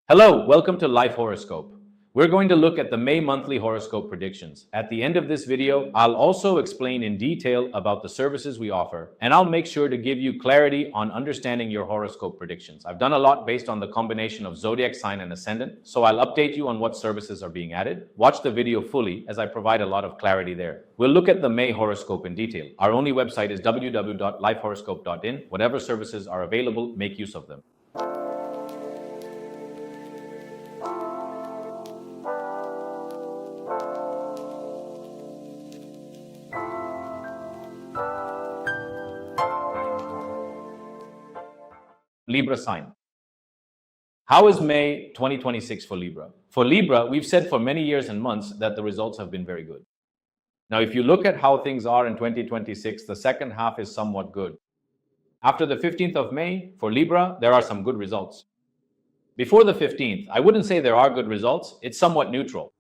Hello, welcome to Life Horoscope. We're going to look at the May monthly horoscope predictions. At the end of this video, I'll also explain in detail about the services we offer, and I'll make sure to give you clarity on understanding your horoscope predictions. I've done a lot based on the combination of zodiac sign and ascendant, so I'll update you on what services are being added. Watch the video fully as I provide a lot of clarity there. We'll look at the May horoscope in detail. Our only website is www.lifehoroscope.in. Whatever services are available, make use of them. Libra sign. How is May 2026 for Libra? For Libra, we've said for many years and months that the results have been very good. Now, if you look at how things are in 2026, the second half is somewhat good. After the 15th of May, for Libra, there are some good results. Before the 15th, I wouldn't say there are good results, it's somewhat neutral.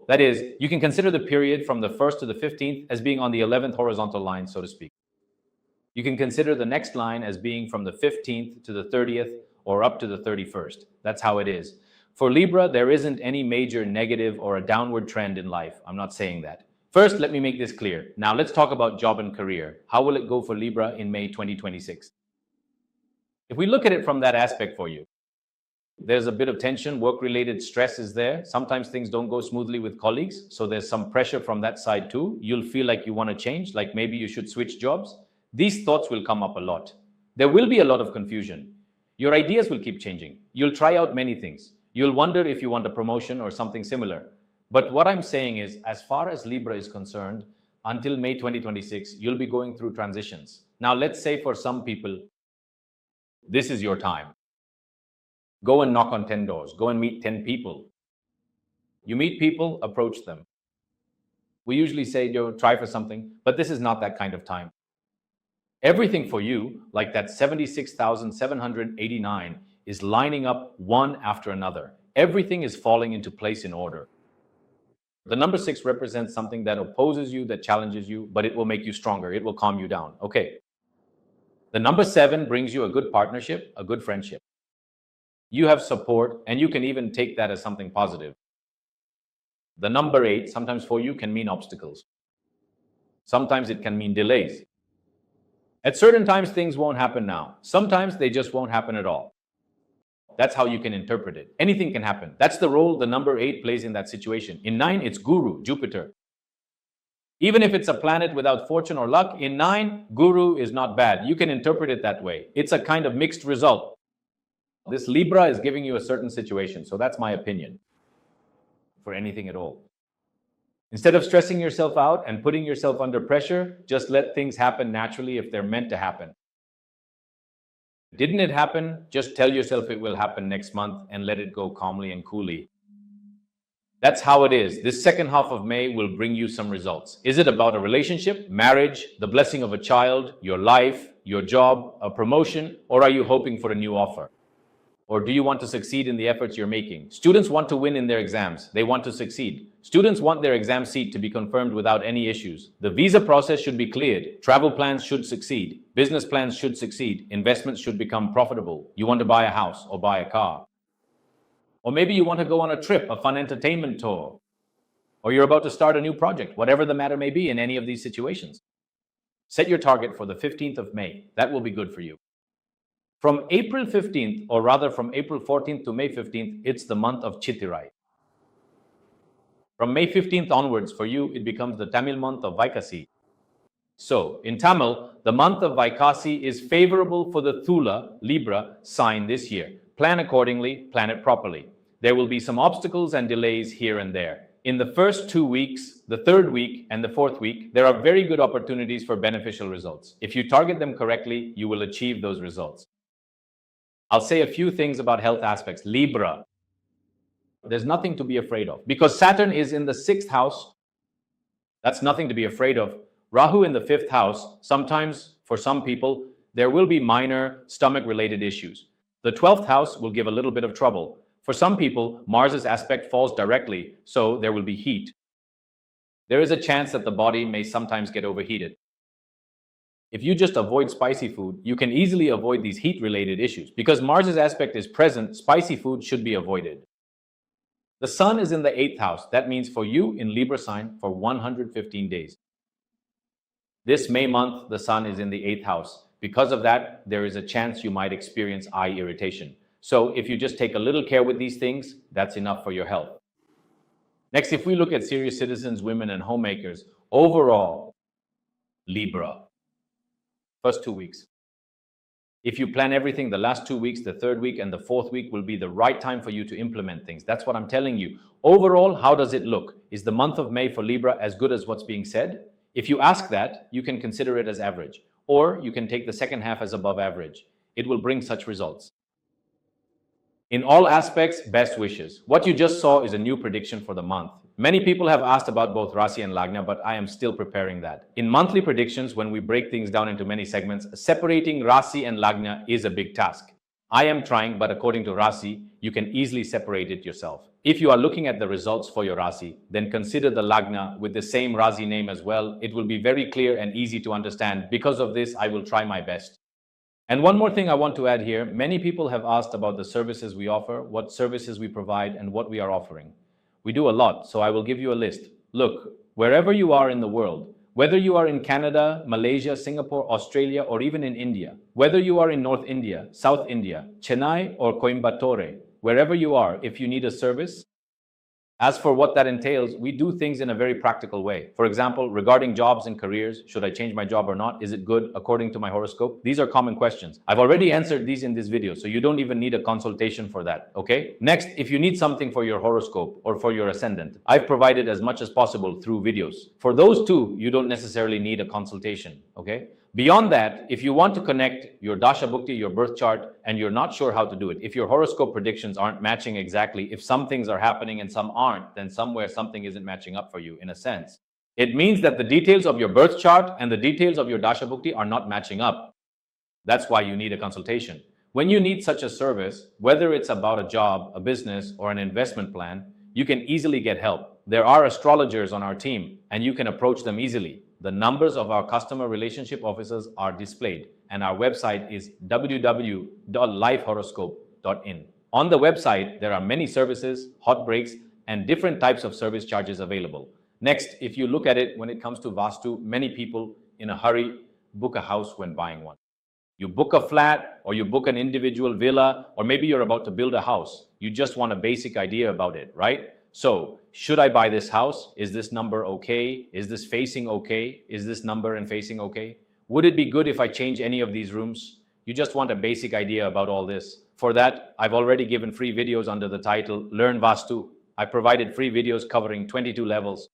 That is, you can consider the period from the 1st to the 15th as being on the 11th horizontal line, so to speak. You can consider the next line as being from the 15th to the 30th or up to the 31st. That's how it is. For Libra, there isn't any major negative or a downward trend in life. I'm not saying that. First, let me make this clear. Now, let's talk about job and career. How will it go for Libra in May 2026? If we look at it from that aspect for you, there's a bit of tension, work-related stress is there. Sometimes things don't go smoothly with colleagues, so there's some pressure from that side too. You'll feel like you want to change, like maybe you should switch jobs. These thoughts will come up a lot. There will be a lot of confusion. Your ideas will keep changing. You'll try out many things. You'll wonder if you want a promotion or something similar. But what I'm saying is, as far as Libra is concerned, until May 2026, you'll be going through transitions. Now, let's say for some people, this is your time. Go and knock on 10 doors. Go and meet 10 people. You meet people, approach them. We usually say, try for something, but this is not that kind of time. Everything for you, like that 76,789, is lining up one after another. Everything is falling into place in order. The number 6 represents something that opposes you, that challenges you, but it will make you stronger. It will calm you down. Okay. The number 7 brings you a good partnership, a good friendship. You have support, and you can even take that as something positive. The number 8, sometimes for you, can mean obstacles. Sometimes it can mean delays. At certain times, things won't happen now. Sometimes they just won't happen at all. That's how you can interpret it. Anything can happen. That's the role the number 8 plays in that situation. In 9, it's Guru, Jupiter. Even if it's a planet without fortune or luck, in 9, Guru is not bad. You can interpret it that way. It's a kind of mixed result. This Libra is giving you a certain situation, so that's my opinion for anything at all. Instead of stressing yourself out and putting yourself under pressure, just let things happen naturally if they're meant to happen. Didn't it happen? Just tell yourself it will happen next month and let it go calmly and coolly. That's how it is. This second half of May will bring you some results. Is it about a relationship, marriage, the blessing of a child, your life, your job, a promotion, or are you hoping for a new offer? Or do you want to succeed in the efforts you're making? Students want to win in their exams. They want to succeed. Students want their exam seat to be confirmed without any issues. The visa process should be cleared. Travel plans should succeed. Business plans should succeed. Investments should become profitable. You want to buy a house or buy a car. Or maybe you want to go on a trip, a fun entertainment tour. Or you're about to start a new project, whatever the matter may be in any of these situations. Set your target for the 15th of May. That will be good for you. From April 15th, or rather from April 14th to May 15th, it's the month of Chittirai. From May 15th onwards, for you, it becomes the Tamil month of Vaikasi. So, in Tamil, the month of Vaikasi is favorable for the Thula, Libra, sign this year. Plan accordingly, plan it properly. There will be some obstacles and delays here and there. In the first 2 weeks, the third week, and the fourth week, there are very good opportunities for beneficial results. If you target them correctly, you will achieve those results. I'll say a few things about health aspects. Libra, there's nothing to be afraid of because Saturn is in the 6th house. That's nothing to be afraid of. Rahu in the 5th house, sometimes for some people, there will be minor stomach-related issues. The 12th house will give a little bit of trouble. For some people, Mars's aspect falls directly, so there will be heat. There is a chance that the body may sometimes get overheated. If you just avoid spicy food, you can easily avoid these heat-related issues. Because Mars's aspect is present, spicy food should be avoided. The sun is in the 8th house. That means for you in Libra sign for 115 days. This May month, the sun is in the 8th house. Because of that, there is a chance you might experience eye irritation. So if you just take a little care with these things, that's enough for your health. Next, if we look at serious citizens, women, and homemakers, overall, Libra, first 2 weeks. If you plan everything, the last 2 weeks, the 3rd week, and the 4th week will be the right time for you to implement things. That's what I'm telling you. Overall, how does it look? Is the month of May for Libra as good as what's being said? If you ask that, you can consider it as average, or you can take the second half as above average. It will bring such results. In all aspects, best wishes. What you just saw is a new prediction for the month. Many people have asked about both Rasi and Lagna, but I am still preparing that. In monthly predictions, when we break things down into many segments, separating Rasi and Lagna is a big task. I am trying, but according to Rasi, you can easily separate it yourself. If you are looking at the results for your Rasi, then consider the Lagna with the same Rasi name as well. It will be very clear and easy to understand. Because of this, I will try my best. And one more thing I want to add here, many people have asked about the services we offer, what services we provide, and what we are offering. We do a lot, so I will give you a list. Look, wherever you are in the world, whether you are in Canada, Malaysia, Singapore, Australia, or even in India, whether you are in North India, South India, Chennai, or Coimbatore, wherever you are, if you need a service, as for what that entails, we do things in a very practical way. For example, regarding jobs and careers, should I change my job or not? Is it good according to my horoscope? These are common questions. I've already answered these in this video, so you don't even need a consultation for that, okay? Next, if you need something for your horoscope or for your ascendant, I've provided as much as possible through videos. For those two, you don't necessarily need a consultation, okay? Beyond that, if you want to connect your Dasha Bhukti, your birth chart, and you're not sure how to do it, if your horoscope predictions aren't matching exactly, if some things are happening and some aren't, then somewhere something isn't matching up for you in a sense. It means that the details of your birth chart and the details of your Dasha Bhukti are not matching up. That's why you need a consultation. When you need such a service, whether it's about a job, a business, or an investment plan, you can easily get help. There are astrologers on our team, and you can approach them easily. The numbers of our customer relationship officers are displayed, and our website is www.lifehoroscope.in. On the website, there are many services, hot breaks, and different types of service charges available. Next, if you look at it, when it comes to Vastu, many people in a hurry book a house when buying one. You book a flat, or you book an individual villa, or maybe you're about to build a house. You just want a basic idea about it, right? So, should I buy this house? Is this number okay? Is this facing okay? Is this number and facing okay? Would it be good if I change any of these rooms? You just want a basic idea about all this. For that, I've already given free videos under the title Learn Vastu. I provided free videos covering 22 levels.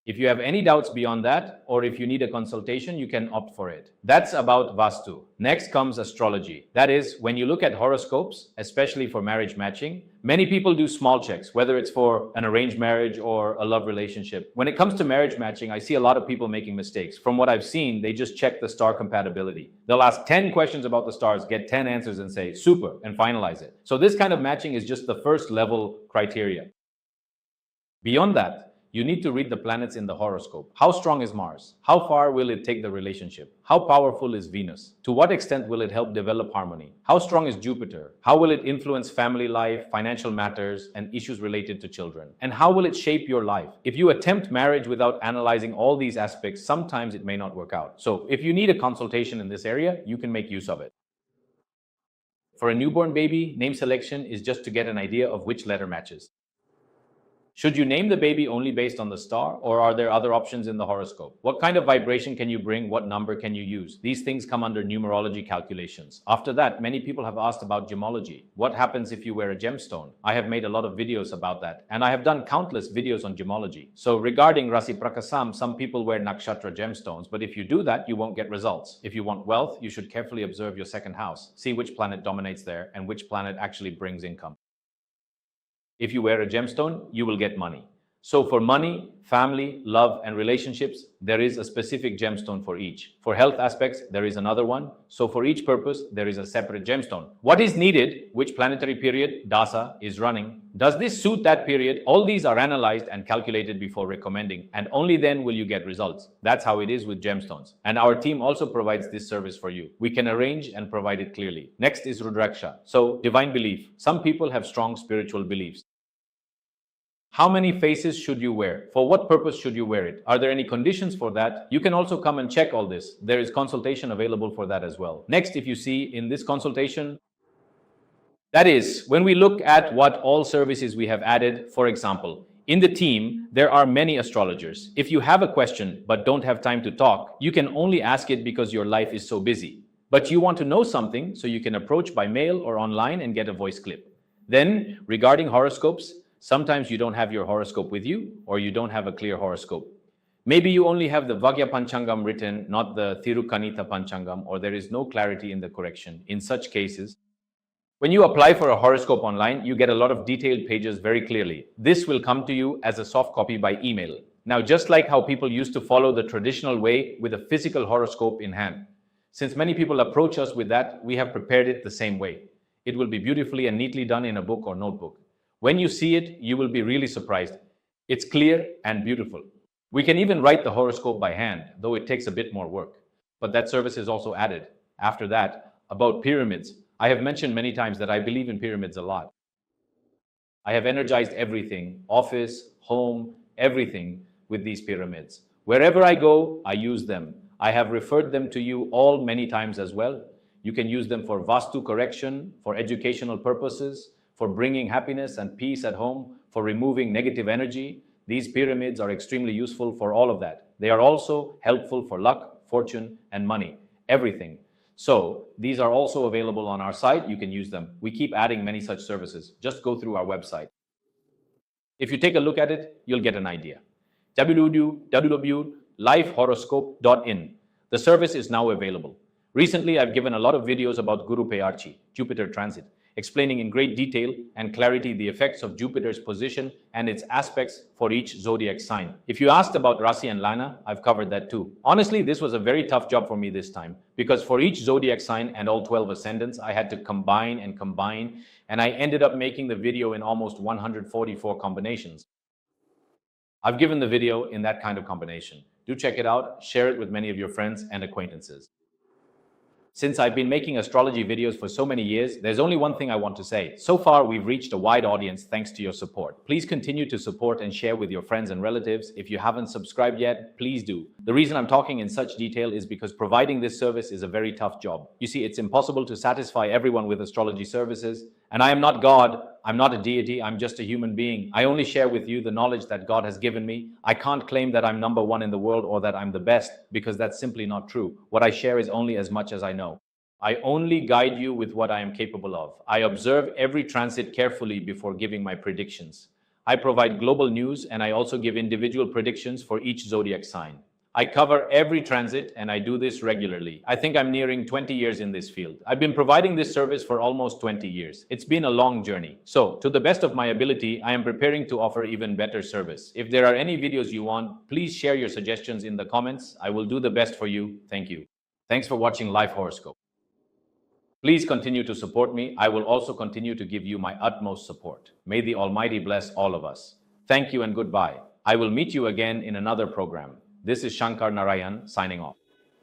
If you have any doubts beyond that, or if you need a consultation, you can opt for it. That's about Vastu. Next comes astrology. That is, when you look at horoscopes, especially for marriage matching, many people do small checks, whether it's for an arranged marriage or a love relationship. When it comes to marriage matching, I see a lot of people making mistakes. From what I've seen, they just check the star compatibility. They'll ask 10 questions about the stars, get 10 answers and say, super, and finalize it. So this kind of matching is just the first level criteria. Beyond that, you need to read the planets in the horoscope. How strong is Mars? How far will it take the relationship? How powerful is Venus? To what extent will it help develop harmony? How strong is Jupiter? How will it influence family life, financial matters, and issues related to children? And how will it shape your life? If you attempt marriage without analyzing all these aspects, sometimes it may not work out. So if you need a consultation in this area, you can make use of it. For a newborn baby, name selection is just to get an idea of which letter matches. Should you name the baby only based on the star, or are there other options in the horoscope? What kind of vibration can you bring? What number can you use? These things come under numerology calculations. After that, many people have asked about gemology. What happens if you wear a gemstone? I have made a lot of videos about that, and I have done countless videos on gemology. So regarding Rasi Prakasam, some people wear nakshatra gemstones, but if you do that, you won't get results. If you want wealth, you should carefully observe your second house. See which planet dominates there and which planet actually brings income. If you wear a gemstone, you will get money. So for money, family, love, and relationships, there is a specific gemstone for each. For health aspects, there is another one. So for each purpose, there is a separate gemstone. What is needed, which planetary period Dasa is running, does this suit that period? All these are analyzed and calculated before recommending, and only then will you get results. That's how it is with gemstones. And our team also provides this service for you. We can arrange and provide it clearly. Next is Rudraksha. So divine belief. Some people have strong spiritual beliefs. How many faces should you wear? For what purpose should you wear it? Are there any conditions for that? You can also come and check all this. There is consultation available for that as well. Next, if you see in this consultation, that is, when we look at what all services we have added, for example, in the team, there are many astrologers. If you have a question but don't have time to talk, you can only ask it because your life is so busy. But you want to know something, so you can approach by mail or online and get a voice clip. Then, regarding horoscopes, sometimes you don't have your horoscope with you, or you don't have a clear horoscope. Maybe you only have the Vagya Panchangam written, not the Thirukanita Panchangam, or there is no clarity in the correction. In such cases, when you apply for a horoscope online, you get a lot of detailed pages very clearly. This will come to you as a soft copy by email. Now, just like how people used to follow the traditional way with a physical horoscope in hand, since many people approach us with that, we have prepared it the same way. It will be beautifully and neatly done in a book or notebook. When you see it, you will be really surprised. It's clear and beautiful. We can even write the horoscope by hand, though it takes a bit more work. But that service is also added. After that, about pyramids. I have mentioned many times that I believe in pyramids a lot. I have energized everything, office, home, everything with these pyramids. Wherever I go, I use them. I have referred them to you all many times as well. You can use them for Vastu correction, for educational purposes, for bringing happiness and peace at home, for removing negative energy. These pyramids are extremely useful for all of that. They are also helpful for luck, fortune, and money, everything. So these are also available on our site. You can use them. We keep adding many such services. Just go through our website. If you take a look at it, you'll get an idea. www.lifehoroscope.in. The service is now available. Recently, I've given a lot of videos about Guru Peyarchi, Jupiter transit, explaining in great detail and clarity the effects of Jupiter's position and its aspects for each zodiac sign. If you asked about Rasi and Lana, I've covered that too. Honestly, this was a very tough job for me this time, because for each zodiac sign and all 12 ascendants, I had to combine, and I ended up making the video in almost 144 combinations. I've given the video in that kind of combination. Do check it out, share it with many of your friends and acquaintances. Since I've been making astrology videos for so many years, there's only one thing I want to say. So far, we've reached a wide audience thanks to your support. Please continue to support and share with your friends and relatives. If you haven't subscribed yet, please do. The reason I'm talking in such detail is because providing this service is a very tough job. You see, it's impossible to satisfy everyone with astrology services. And I am not God, I'm not a deity, I'm just a human being. I only share with you the knowledge that God has given me. I can't claim that I'm number one in the world or that I'm the best, because that's simply not true. What I share is only as much as I know. I only guide you with what I am capable of. I observe every transit carefully before giving my predictions. I provide global news, and I also give individual predictions for each zodiac sign. I cover every transit, and I do this regularly. I think I'm nearing 20 years in this field. I've been providing this service for almost 20 years. It's been a long journey. So, to the best of my ability, I am preparing to offer even better service. If there are any videos you want, please share your suggestions in the comments. I will do the best for you. Thank you. Thanks for watching Life Horoscope. Please continue to support me. I will also continue to give you my utmost support. May the Almighty bless all of us. Thank you and goodbye. I will meet you again in another program. This is Shankar Narayan signing off.